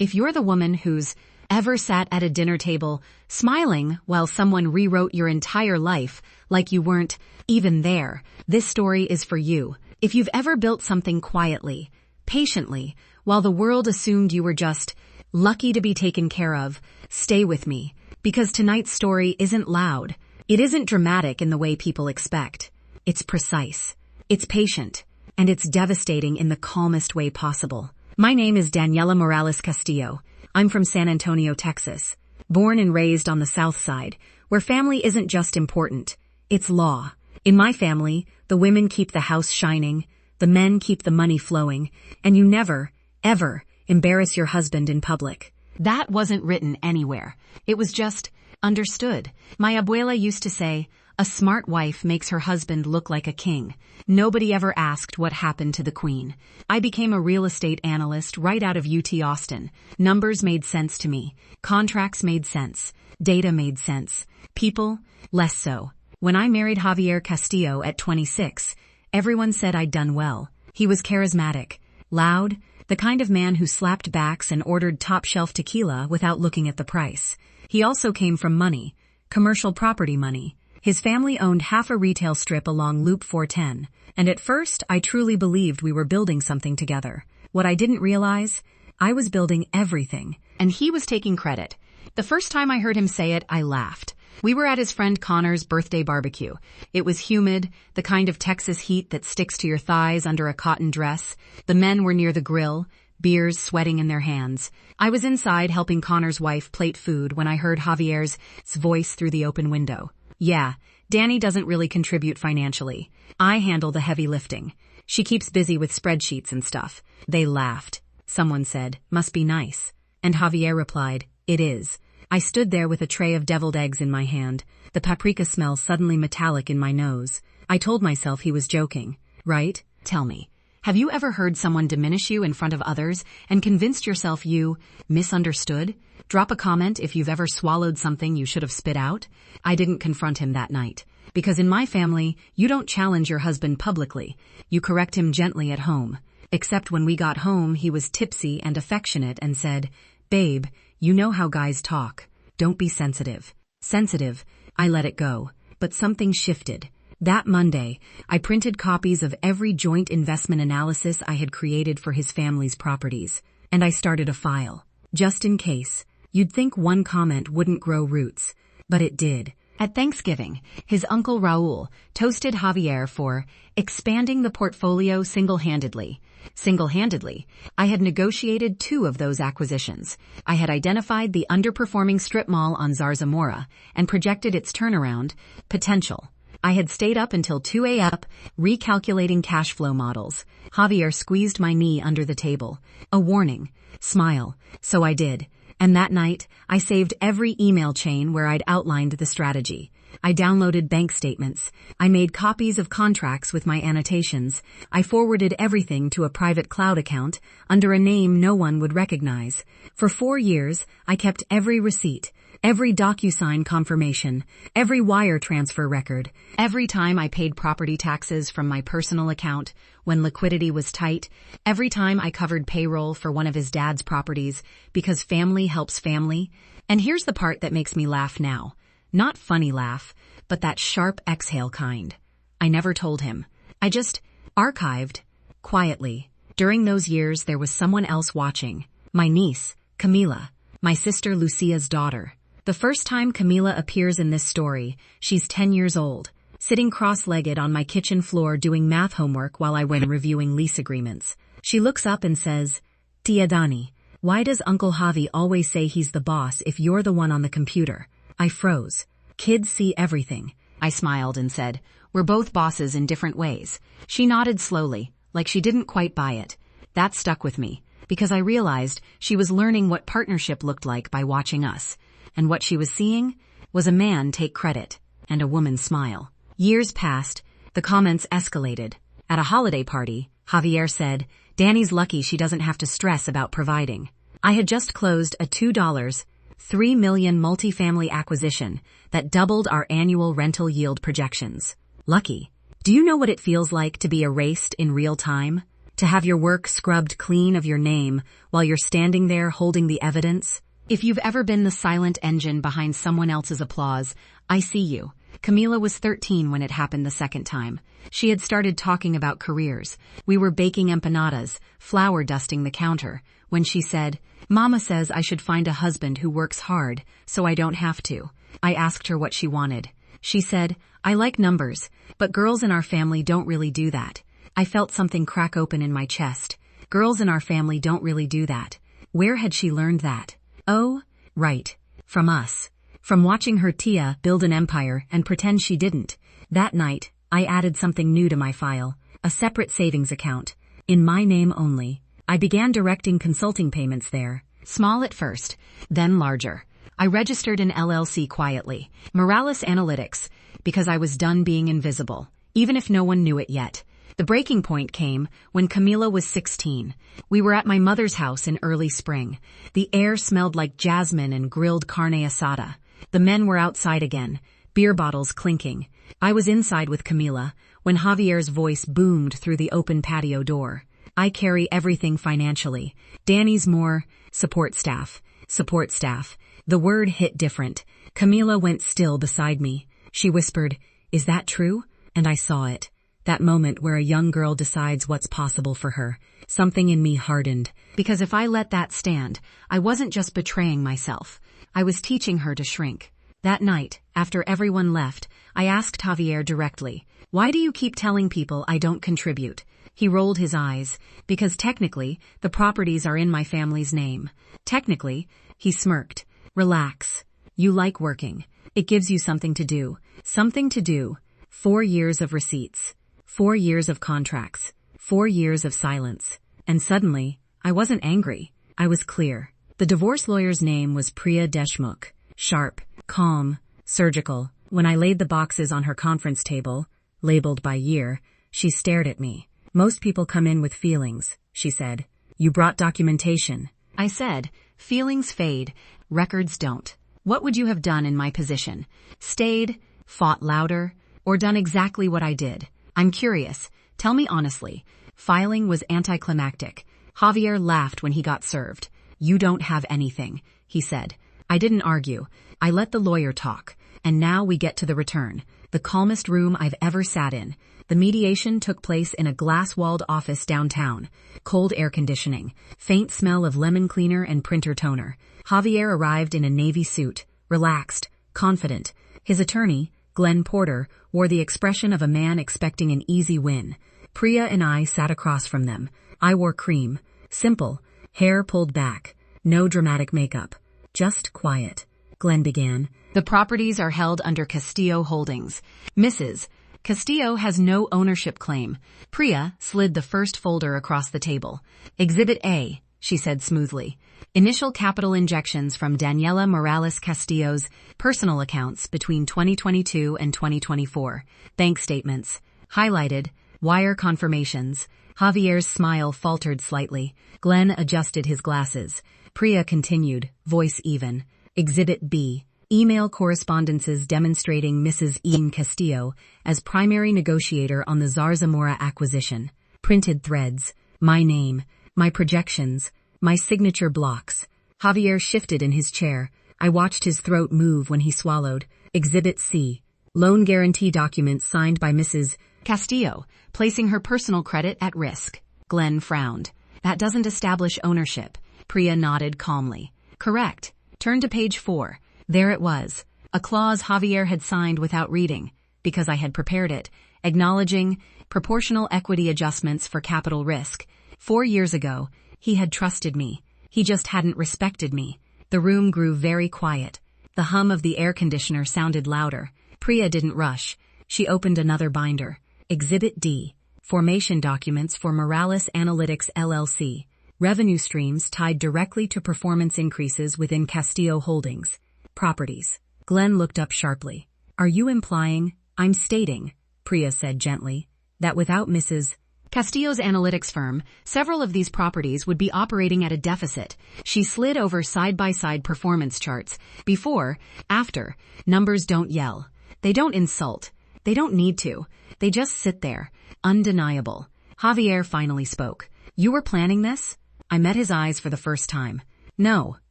If you're the woman who's ever sat at a dinner table smiling while someone rewrote your entire life like you weren't even there, this story is for you. If you've ever built something quietly, patiently, while the world assumed you were just lucky to be taken care of, stay with me, because tonight's story isn't loud. It isn't dramatic in the way people expect. It's precise, it's patient, and it's devastating in the calmest way possible. My name is Daniela Morales Castillo. I'm from San Antonio, Texas, born and raised on the South Side, where family isn't just important, it's law. In my family, the women keep the house shining, the men keep the money flowing, and you never, ever embarrass your husband in public. That wasn't written anywhere. It was just understood. My abuela used to say, a smart wife makes her husband look like a king. Nobody ever asked what happened to the queen. I became a real estate analyst right out of UT Austin. Numbers made sense to me. Contracts made sense. Data made sense. People, less so. When I married Javier Castillo at 26, everyone said I'd done well. He was charismatic, loud, the kind of man who slapped backs and ordered top-shelf tequila without looking at the price. He also came from money, commercial property money. His family owned half a retail strip along Loop 410, and at first I truly believed we were building something together. What I didn't realize, I was building everything, and he was taking credit. The first time I heard him say it, I laughed. We were at his friend Connor's birthday barbecue. It was humid, the kind of Texas heat that sticks to your thighs under a cotton dress. The men were near the grill, beers sweating in their hands. I was inside helping Connor's wife plate food when I heard Javier's voice through the open window. Yeah, Danny doesn't really contribute financially. I handle the heavy lifting. She keeps busy with spreadsheets and stuff. They laughed. Someone said, must be nice. And Javier replied, it is. I stood there with a tray of deviled eggs in my hand, the paprika smell suddenly metallic in my nose. I told myself he was joking. Right? Tell me, have you ever heard someone diminish you in front of others and convinced yourself you misunderstood? Drop a comment if you've ever swallowed something you should have spit out. I didn't confront him that night. Because in my family, you don't challenge your husband publicly. You correct him gently at home. Except when we got home, he was tipsy and affectionate and said, babe, you know how guys talk. Don't be sensitive. Sensitive. I let it go. But something shifted. That Monday, I printed copies of every joint investment analysis I had created for his family's properties. And I started a file. Just in case. You'd think one comment wouldn't grow roots, but it did. At Thanksgiving, his uncle Raul toasted Javier for expanding the portfolio single-handedly. Single-handedly, I had negotiated 2 of those acquisitions. I had identified the underperforming strip mall on Zarzamora and projected its turnaround potential. I had stayed up until 2 a.m. recalculating cash flow models. Javier squeezed my knee under the table. A warning. Smile. So I did. And that night, I saved every email chain where I'd outlined the strategy. I downloaded bank statements. I made copies of contracts with my annotations. I forwarded everything to a private cloud account under a name no one would recognize. For 4 years, I kept every receipt, every DocuSign confirmation, every wire transfer record. Every time I paid property taxes from my personal account when liquidity was tight, every time I covered payroll for one of his dad's properties because family helps family. And here's the part that makes me laugh now. Not funny laugh, but that sharp exhale kind. I never told him. I just archived, quietly. During those years, there was someone else watching. My niece, Camila, my sister Lucia's daughter. The first time Camila appears in this story, she's 10 years old, sitting cross-legged on my kitchen floor doing math homework while I went reviewing lease agreements. She looks up and says, Tia Dani, why does Uncle Javi always say he's the boss if you're the one on the computer? I froze. Kids see everything. I smiled and said, we're both bosses in different ways. She nodded slowly, like she didn't quite buy it. That stuck with me, because I realized she was learning what partnership looked like by watching us. And what she was seeing was a man take credit and a woman smile. Years passed, the comments escalated. At a holiday party, Javier said, Danny's lucky she doesn't have to stress about providing. I had just closed a $3 million multifamily acquisition that doubled our annual rental yield projections. Lucky. Do you know what it feels like to be erased in real time? To have your work scrubbed clean of your name while you're standing there holding the evidence? If you've ever been the silent engine behind someone else's applause, I see you. Camila was 13 when it happened the second time. She had started talking about careers. We were baking empanadas, flour dusting the counter, when she said, "Mama says I should find a husband who works hard, so I don't have to." I asked her what she wanted. She said, "I like numbers, but girls in our family don't really do that." I felt something crack open in my chest. Girls in our family don't really do that. Where had she learned that? Oh, right. From us. From watching her Tia build an empire and pretend she didn't. That night, I added something new to my file, a separate savings account. In my name only. I began directing consulting payments there. Small at first, then larger. I registered an LLC quietly, Morales Analytics, because I was done being invisible, even if no one knew it yet. The breaking point came when Camila was 16. We were at my mother's house in early spring. The air smelled like jasmine and grilled carne asada. The men were outside again, beer bottles clinking. I was inside with Camila when Javier's voice boomed through the open patio door. "I carry everything financially. Danny's more support staff. Support staff." The word hit different. Camila went still beside me. She whispered, "Is that true?" And I saw it. That moment where a young girl decides what's possible for her. Something in me hardened. Because if I let that stand, I wasn't just betraying myself. I was teaching her to shrink. That night, after everyone left, I asked Javier directly, "Why do you keep telling people I don't contribute?" He rolled his eyes. "Because technically, the properties are in my family's name." Technically, he smirked. "Relax. You like working. It gives you something to do. Something to do. 4 years of receipts. 4 years of contracts. 4 years of silence." And suddenly, I wasn't angry. I was clear. The divorce lawyer's name was Priya Deshmukh. Sharp, calm, surgical. When I laid the boxes on her conference table, labeled by year, she stared at me. "Most people come in with feelings," she said. "You brought documentation." I said, "Feelings fade, records don't." What would you have done in my position? Stayed, fought louder, or done exactly what I did? I'm curious. Tell me honestly. Filing was anticlimactic. Javier laughed when he got served. "You don't have anything," he said. I didn't argue. I let the lawyer talk. And now we get to the return. The calmest room I've ever sat in. The mediation took place in a glass-walled office downtown. Cold air conditioning. Faint smell of lemon cleaner and printer toner. Javier arrived in a navy suit. Relaxed. Confident. His attorney, Glenn Porter, wore the expression of a man expecting an easy win. Priya and I sat across from them. I wore cream. Simple. Hair pulled back. No dramatic makeup. Just quiet. Glenn began. "The properties are held under Castillo Holdings. Mrs. Castillo has no ownership claim." Priya slid the first folder across the table. "Exhibit A," she said smoothly. "Initial capital injections from Daniela Morales Castillo's personal accounts between 2022 and 2024. Bank statements. Highlighted. Wire confirmations." Javier's smile faltered slightly. Glenn adjusted his glasses. Priya continued, voice even. "Exhibit B. Email correspondences demonstrating Mrs. Ian Castillo as primary negotiator on the Zarzamora acquisition. Printed threads. My name. My projections. My signature blocks." Javier shifted in his chair. I watched his throat move when he swallowed. "Exhibit C. Loan guarantee document signed by Mrs. Castillo, placing her personal credit at risk." Glenn frowned. "That doesn't establish ownership." Priya nodded calmly. "Correct. Turn to page 4. There it was. A clause Javier had signed without reading, because I had prepared it, acknowledging proportional equity adjustments for capital risk. 4 years ago, he had trusted me. He just hadn't respected me. The room grew very quiet. The hum of the air conditioner sounded louder. Priya didn't rush. She opened another binder. Exhibit D. Formation documents for Morales Analytics LLC. Revenue streams tied directly to performance increases within Castillo Holdings. Properties. Glenn looked up sharply. "Are you implying—" "I'm stating," Priya said gently, "that without Mrs. Castillo's analytics firm, several of these properties would be operating at a deficit." She slid over side-by-side performance charts. Before, after. Numbers don't yell. They don't insult. They don't need to. They just sit there. Undeniable. Javier finally spoke. You were planning this? I met his eyes for the first time. No,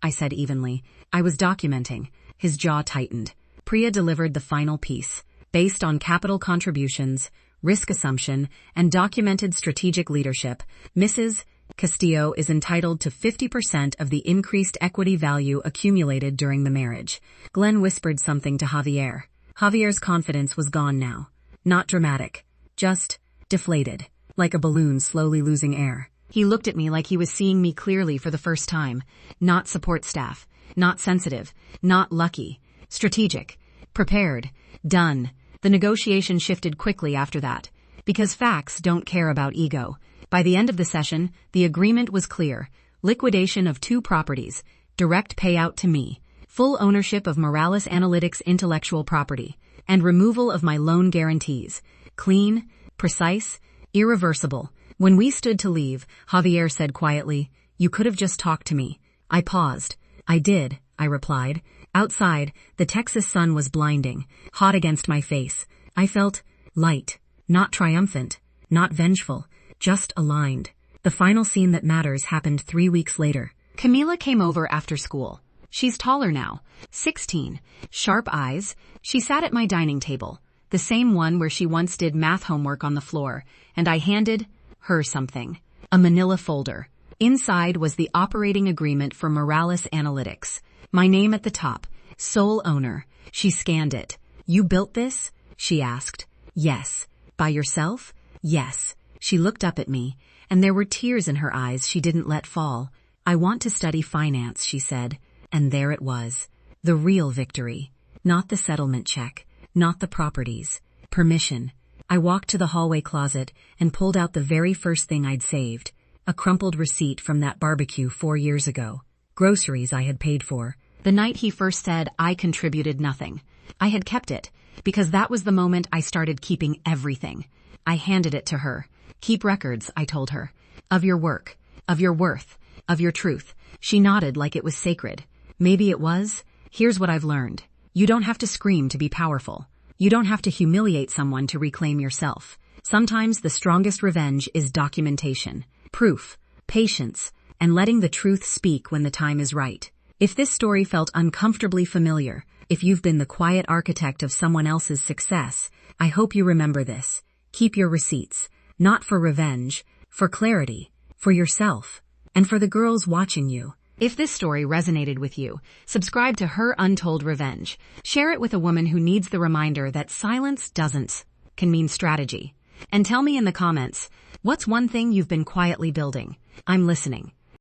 I said evenly. I was documenting. His jaw tightened. Priya delivered the final piece. Based on capital contributions, risk assumption, and documented strategic leadership, Mrs. Castillo is entitled to 50% of the increased equity value accumulated during the marriage. Glenn whispered something to Javier. Javier's confidence was gone now. Not dramatic. Just deflated, like a balloon slowly losing air. He looked at me like he was seeing me clearly for the first time. Not support staff. Not sensitive. Not lucky. Strategic. Prepared. Done. The negotiation shifted quickly after that. Because facts don't care about ego. By the end of the session, the agreement was clear. Liquidation of 2 properties. Direct payout to me. Full ownership of Morales Analytics intellectual property. And removal of my loan guarantees. Clean, precise, irreversible. When we stood to leave, Javier said quietly, "You could have just talked to me." I paused. "I did," I replied. Outside, the Texas sun was blinding, hot against my face. I felt light, not triumphant, not vengeful, just aligned. The final scene that matters happened 3 weeks later. Camila came over after school. She's taller now, 16, sharp eyes. She sat at my dining table, the same one where she once did math homework on the floor, and I handed her something. A manila folder. Inside was the operating agreement for Morales Analytics. My name at the top. Sole owner. She scanned it. "You built this?" she asked. "Yes." "By yourself?" "Yes." She looked up at me, and there were tears in her eyes she didn't let fall. "I want to study finance," she said. And there it was. The real victory. Not the settlement check. Not the properties. Permission. I walked to the hallway closet and pulled out the very first thing I'd saved. A crumpled receipt from that barbecue 4 years ago. Groceries I had paid for. The night he first said I contributed nothing. I had kept it, because that was the moment I started keeping everything. I handed it to her. "Keep records," I told her. "Of your work. Of your worth. Of your truth." She nodded like it was sacred. Maybe it was. Here's what I've learned. You don't have to scream to be powerful. You don't have to humiliate someone to reclaim yourself. Sometimes the strongest revenge is documentation, proof, patience, and letting the truth speak when the time is right. If this story felt uncomfortably familiar, if you've been the quiet architect of someone else's success, I hope you remember this. Keep your receipts, not for revenge, for clarity, for yourself, and for the girls watching you. If this story resonated with you, subscribe to Her Untold Revenge. Share it with a woman who needs the reminder that silence can mean strategy. And tell me in the comments, what's one thing you've been quietly building? I'm listening.